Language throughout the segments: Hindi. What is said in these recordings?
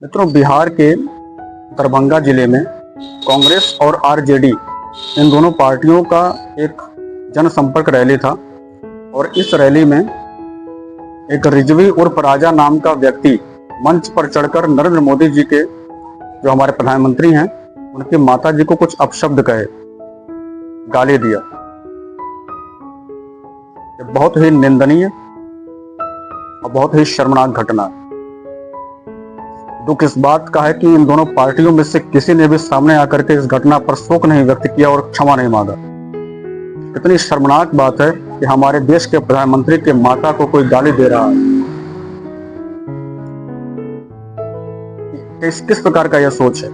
मित्रों, बिहार के दरभंगा जिले में कांग्रेस और आरजेडी इन दोनों पार्टियों का एक जनसंपर्क रैली था और इस रैली में एक रिजवी उर्फ राजा नाम का व्यक्ति मंच पर चढ़कर नरेंद्र मोदी जी के, जो हमारे प्रधानमंत्री हैं, उनकी माता जी को कुछ अपशब्द कहे, गाली दिया। ये बहुत ही निंदनीय और बहुत ही शर्मनाक घटना है। दुख इस बात का है कि इन दोनों पार्टियों में से किसी ने भी सामने आकर के इस घटना पर शोक नहीं व्यक्त किया और क्षमा नहीं मांगा। इतनी शर्मनाक बात है कि हमारे देश के प्रधानमंत्री के माता को कोई गाली दे रहा है। किस प्रकार का यह सोच है?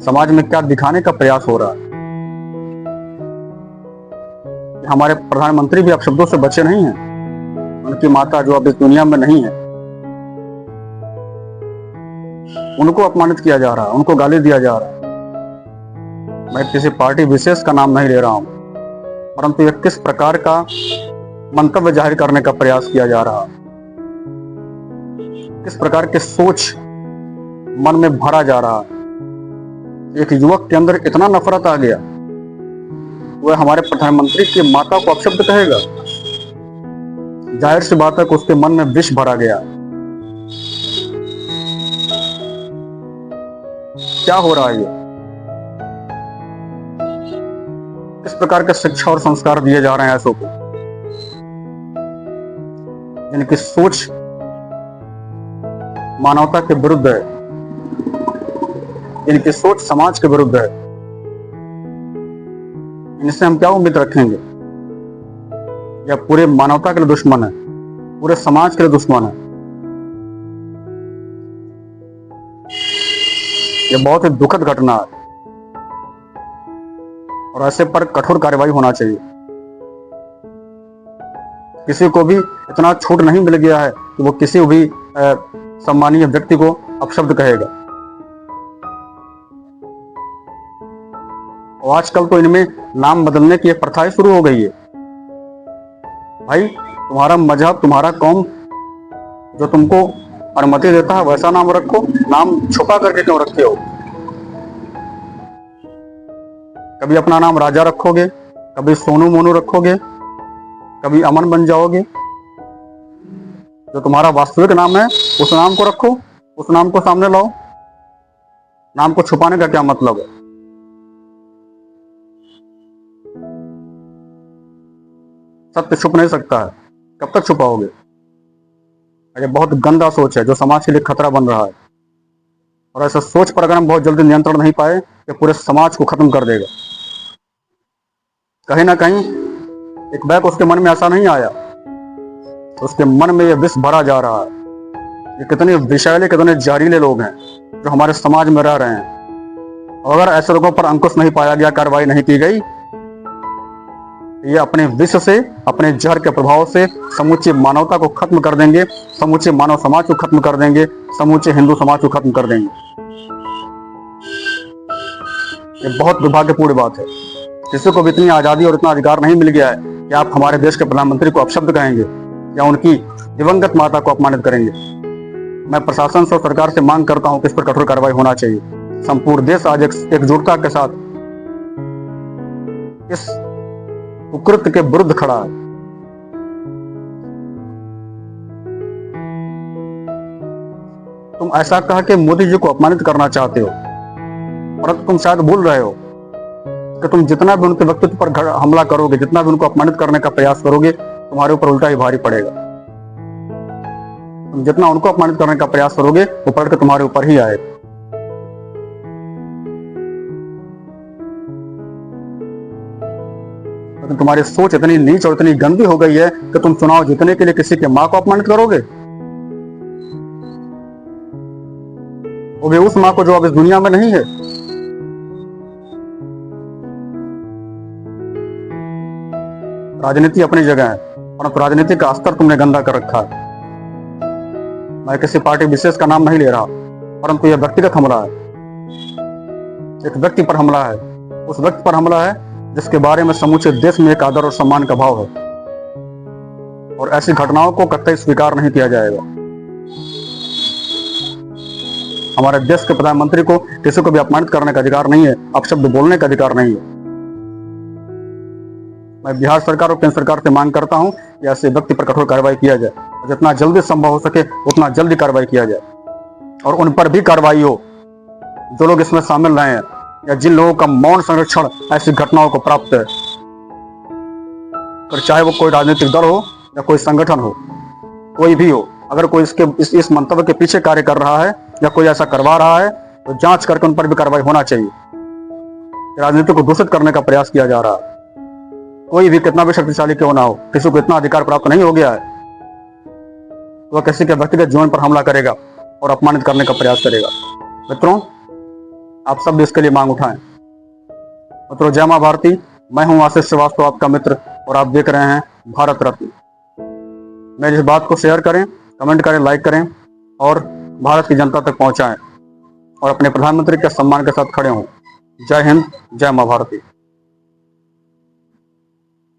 समाज में क्या दिखाने का प्रयास हो रहा है? हमारे प्रधानमंत्री भी अपशब्दों से बचे नहीं हैं। उनकी माता जो अब इस दुनिया में नहीं है, उनको अपमानित किया जा रहा है, उनको गाली दिया जा रहा है। मैं किसी पार्टी विशेष का नाम नहीं ले रहा हूं, परंतु यह किस प्रकार का मंतव्य जाहिर करने का प्रयास किया जा रहा है, किस प्रकार के सोच मन में भरा जा रहा है। एक युवक के अंदर इतना नफरत आ गया, वह हमारे प्रधानमंत्री की माता को अपशब्द कहेगा। जाहिर सी बात है कि उसके मन में विष भरा गया। क्या हो रहा है? ये किस प्रकार के शिक्षा और संस्कार दिए जा रहे हैं ऐसों को, जिनकी सोच मानवता के विरुद्ध है, जिनकी सोच समाज के विरुद्ध है। इनसे हम क्या उम्मीद रखेंगे? यह पूरे मानवता के लिए दुश्मन है, पूरे समाज के लिए दुश्मन है। यह बहुत ही दुखद घटना है और ऐसे पर कठोर कार्रवाई होना चाहिए। किसी को भी इतना छूट नहीं मिल गया है कि वो किसी भी सम्मानीय व्यक्ति को अपशब्द कहेगा। और आजकल तो इनमें नाम बदलने की प्रथा ही शुरू हो गई है। भाई, तुम्हारा मजहब, तुम्हारा कौम जो तुमको अनुमति देता है वैसा नाम रखो, नाम छुपा करके क्यों रखे हो? कभी अपना नाम राजा रखोगे, कभी सोनू मोनू रखोगे, कभी अमन बन जाओगे। जो तुम्हारा वास्तविक नाम है उस नाम को रखो, उस नाम को सामने लाओ। नाम को छुपाने का क्या मतलब है? सत्य छुप नहीं सकता है, कब तक छुपाओगे? ये बहुत गंदा सोच है जो समाज के लिए खतरा बन रहा है। और ऐसा सोच पर अगर हम बहुत जल्दी नियंत्रण नहीं पाए, ये पूरे समाज को खत्म कर देगा। कहीं ना कहीं एक बैग उसके मन में ऐसा नहीं आया, तो उसके मन में ये विष भरा जा रहा है। ये कितने विषैले, कितने जहरीले लोग हैं जो हमारे समाज में रह रहे हैं। और अगर ऐसे लोगों पर अंकुश नहीं पाया गया, कार्रवाई नहीं की गई, ये अपने विष से, अपने जहर के प्रभाव से समूची मानवता को खत्म कर देंगे, समूचे मानव समाज को खत्म कर देंगे, समूचे हिंदू समाज को खत्म कर देंगे। ये बहुत दुर्भाग्यपूर्ण बात है। किसी को भी इतनी आजादी और इतना अधिकार नहीं मिल गया है कि आप हमारे देश के प्रधानमंत्री को अपशब्द कहेंगे या उनकी दिवंगत माता को अपमानित करेंगे। मैं प्रशासन से और सरकार से मांग करता हूं कि इस पर कठोर कार्रवाई होना चाहिए। संपूर्ण देश आज एकजुटता के साथ इस कुकृत्य के विरुद्ध खड़ा है। तुम ऐसा कहा कि मोदी जी को अपमानित करना चाहते हो, परंतु तुम शायद भूल रहे हो कि तुम जितना भी उनके व्यक्तित्व पर हमला करोगे, जितना भी उनको अपमानित करने का प्रयास करोगे, तुम्हारे ऊपर उल्टा ही भारी पड़ेगा। तुम जितना उनको अपमानित करने का प्रयास करोगे, वो पलट के तुम्हारे ऊपर ही आएगा। तो तुम्हारी सोच इतनी नीच और इतनी गंदी हो गई है कि तुम चुनाव जीतने के लिए किसी की मां को अपमानित करोगे, वो भी उस मां को जो अब इस दुनिया में नहीं है। राजनीति अपनी जगह है, परंतु राजनीति का स्तर तुमने गंदा कर रखा है। मैं किसी पार्टी विशेष का नाम नहीं ले रहा, परंतु यह व्यक्तिगत हमला है। एक व्यक्ति पर हमला है, उस व्यक्ति पर हमला है जिसके बारे में समूचे देश में एक आदर और सम्मान का भाव है। और ऐसी घटनाओं को कतई स्वीकार नहीं किया जाएगा। हमारे देश के प्रधानमंत्री को किसी को भी अपमानित करने का अधिकार नहीं है, अपशब्द बोलने का अधिकार नहीं है। मैं बिहार सरकार और केंद्र सरकार से मांग करता हूं कि ऐसे व्यक्ति पर कठोर कार्रवाई किया जाए और जितना जल्दी संभव हो सके उतना जल्दी कार्रवाई किया जाए और उन पर भी कार्रवाई हो जो लोग इसमें शामिल रहे हैं या जिन लोगों का मौन संरक्षण ऐसी घटनाओं को प्राप्त है। और चाहे वो कोई राजनीतिक दल हो या कोई संगठन हो, कोई भी हो, अगर कोई इस मंतव्य के पीछे कार्य कर रहा है या कोई ऐसा करवा रहा है तो जांच करके उन पर भी कार्रवाई होना चाहिए। राजनीति को दूषित करने का प्रयास किया जा रहा है। कोई भी कितना भी शक्तिशाली क्यों ना हो, किसी को इतना अधिकार प्राप्त नहीं हो गया है तो वह किसी के व्यक्तिगत जीवन पर हमला करेगा और अपमानित करने का प्रयास करेगा। मित्रों, आप सब भी इसके लिए मांग उठाएं। मित्रों, जय मां भारती। मैं हूं आशीष श्रीवास्तव, आपका मित्र, और आप देख रहे हैं भारत रत्न। मेरी इस बात को शेयर करें, कमेंट करें, लाइक करें और भारत की जनता तक पहुंचाएं और अपने प्रधानमंत्री के सम्मान के साथ खड़े हों। जय हिंद, जय मां भारती।